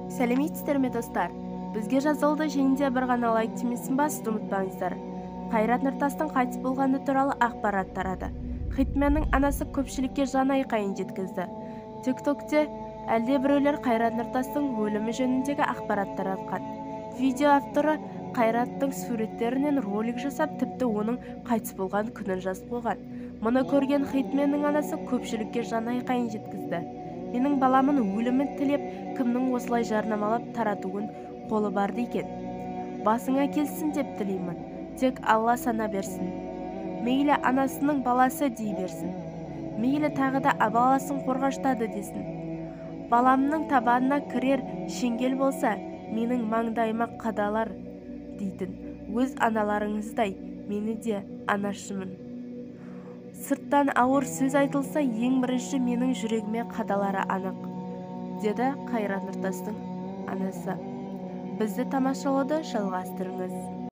Сәлеметсіздер ме достар? Бізге жазылды және де бір ғана лайк тимесін басты ұмытпаңыздар. Қайрат Нұртастың қайтыс болғаны туралы ақпарат тарады. Хитменнің анасы көпшілікке жан айқайын жеткізді. Тиктокте әлдебіреулер Қайрат Нұртастың өлімі жөніндегі ақпарат таратқан. Видео авторы Қайраттың суреттерінен ролик жасап, тіпті оның қайтыс болған күнін жазып қойған. Мұны көрген хитменнің анасы көпшілікке жан айқайын жеткізді. Менің баламын өлімін тілеп, кімнің осылай жарнамалап таратуын қолы барды екен. Басыңа келсін деп тілеймін. Тек Алла сана берсін. Мейлі анасының баласы дей берсін. Мейлі тағы да баласын қорғаштады десін. Баламның табанына кірер шеңгел болса, менің маңдайыма қадалар дейтін өз аналарыңыздай мені де анашымын. Сырттан ауыр сөз айтылса, ең бірінші менің жүрегіме қадалары анық, деді Қайрат Нұртастың анасы. Бізді тамашалауды жалғастырыңыз.